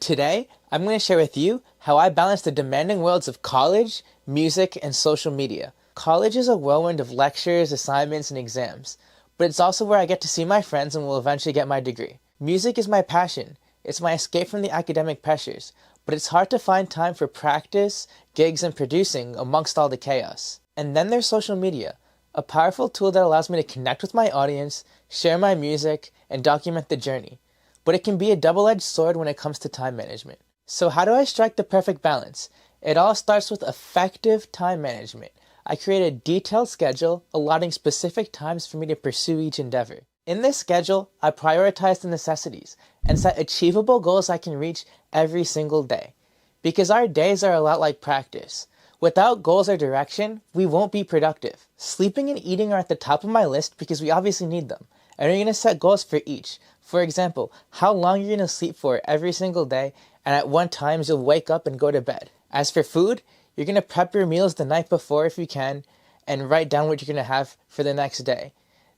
Today, I'm going to share with you how I balance the demanding worlds of college, music, and social media. College is a whirlwind of lectures, assignments, and exams, but it's also where I get to see my friends and will eventually get my degree. Music is my passion. It's my escape from the academic pressures, but it's hard to find time for practice, gigs, and producing amongst all the chaos. And then there's social media, a powerful tool that allows me to connect with my audience, share my music, and document the journey. But it can be a double-edged sword when it comes to time management. So how do I strike the perfect balance? It all starts with effective time management. I create a detailed schedule allotting specific times for me to pursue each endeavor. In this schedule, I prioritize the necessities and set achievable goals I can reach every single day. Because our days are a lot like practice. Without goals or direction, we won't be productive. Sleeping and eating are at the top of my list because we obviously need them. And you're going to set goals for each. For example, how long you're going to sleep for every single day and at what times you'll wake up and go to bed. As for food, you're going to prep your meals the night before if you can and write down what you're going to have for the next day.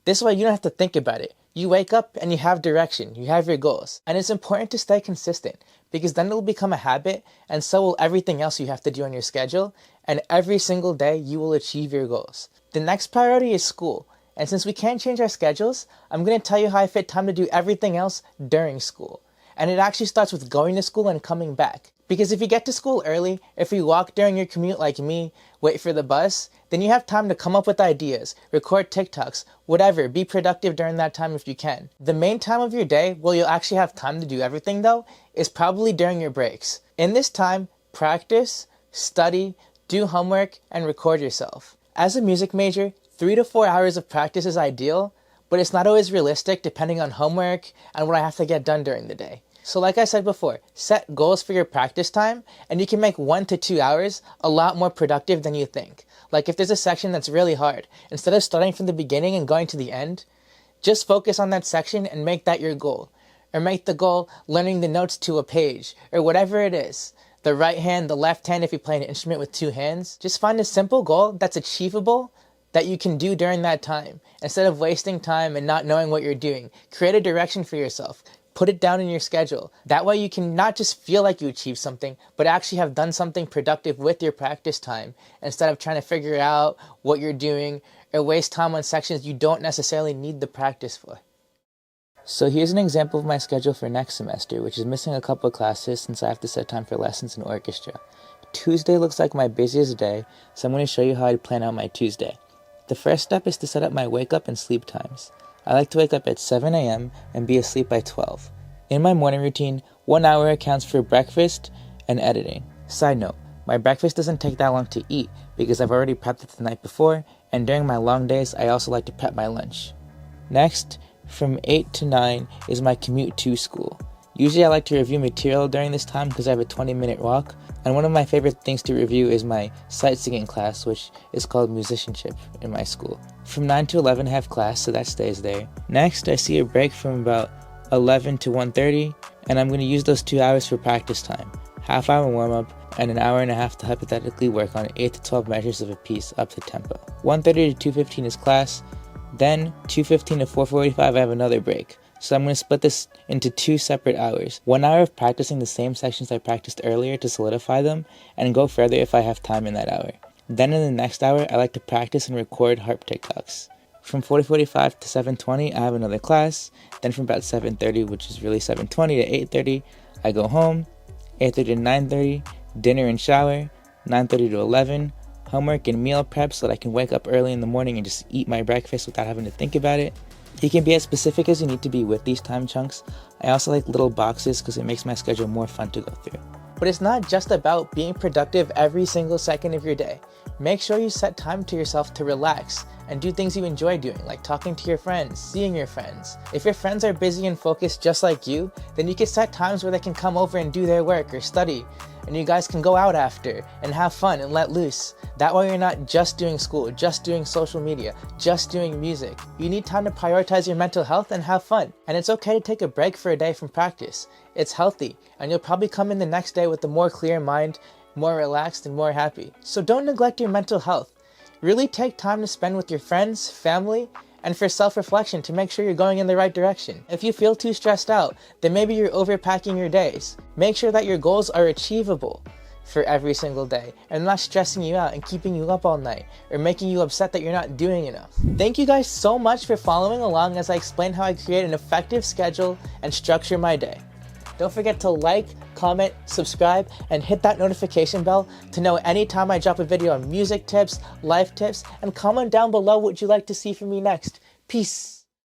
This way you don't have to think about it. You wake up and you have direction, you have your goals. And it's important to stay consistent because then it'll become a habit and so will everything else you have to do on your schedule, and every single day you will achieve your goals. The next priority is school. And since we can't change our schedules, I'm going to tell you how I fit time to do everything else during school. And it actually starts with going to school and coming back. Because if you get to school early, if you walk during your commute like me, wait for the bus, then you have time to come up with ideas, record TikToks, whatever, be productive during that time if you can. The main time of your day where you'll actually have time to do everything though, is probably during your breaks. In this time, practice, study, do homework, and record yourself. As a music major, 3 to 4 hours of practice is ideal, but it's not always realistic depending on homework and what I have to get done during the day. So like I said before, set goals for your practice time and you can make 1 to 2 hours a lot more productive than you think. Like if there's a section that's really hard, instead of starting from the beginning and going to the end, just focus on that section and make that your goal. Or make the goal learning the notes to a page, or whatever it is. The right hand, the left hand if you play an instrument with 2 hands. Just find a simple goal that's achievable that you can do during that time. Instead of wasting time and not knowing what you're doing, create a direction for yourself. Put it down in your schedule. That way you can not just feel like you achieved something, but actually have done something productive with your practice time instead of trying to figure out what you're doing or waste time on sections you don't necessarily need the practice for. So here's an example of my schedule for next semester, which is missing a couple of classes since I have to set time for lessons and orchestra. Tuesday looks like my busiest day, so I'm going to show you how I plan out my Tuesday. The first step is to set up my wake up and sleep times. I like to wake up at 7 a.m. and be asleep by 12. In my morning routine, 1 hour accounts for breakfast and editing. Side note, my breakfast doesn't take that long to eat because I've already prepped it the night before, and during my long days, I also like to prep my lunch. Next, from 8 to 9 is my commute to school. Usually I like to review material during this time because I have a 20-minute walk, and one of my favorite things to review is my sight singing class, which is called musicianship in my school. From 9 to 11 I have class, so that stays there. Next, I see a break from about 11 to 1:30, and I'm going to use those 2 hours for practice time. Half hour warm-up, and an hour and a half to hypothetically work on 8 to 12 measures of a piece up to tempo. 1:30 to 2:15 is class, then 2:15 to 4:45 I have another break. So I'm going to split this into 2 separate hours. 1 hour of practicing the same sections I practiced earlier to solidify them, and go further if I have time in that hour. Then in the next hour, I like to practice and record harp TikToks. From 4:45 to 7:20, I have another class. Then from about 7:30, which is really 7:20 to 8:30, I go home. 8:30 to 9:30, dinner and shower. 9:30 to 11, homework and meal prep so that I can wake up early in the morning and just eat my breakfast without having to think about it. You can be as specific as you need to be with these time chunks. I also like little boxes because it makes my schedule more fun to go through. But it's not just about being productive every single second of your day. Make sure you set time to yourself to relax and do things you enjoy doing, like talking to your friends, seeing your friends. If your friends are busy and focused just like you, then you can set times where they can come over and do their work or study, and you guys can go out after and have fun and let loose. That way you're not just doing school, just doing social media, just doing music. You need time to prioritize your mental health and have fun. And it's okay to take a break for a day from practice. It's healthy, and you'll probably come in the next day with a more clear mind, more relaxed, and more happy. So don't neglect your mental health. Really take time to spend with your friends, family, and for self-reflection to make sure you're going in the right direction. If you feel too stressed out, then maybe you're overpacking your days. Make sure that your goals are achievable for every single day and not stressing you out and keeping you up all night or making you upset that you're not doing enough. Thank you guys so much for following along as I explain how I create an effective schedule and structure my day. Don't forget to like, comment, subscribe, and hit that notification bell to know anytime I drop a video on music tips, life tips, and comment down below what you'd like to see from me next. Peace.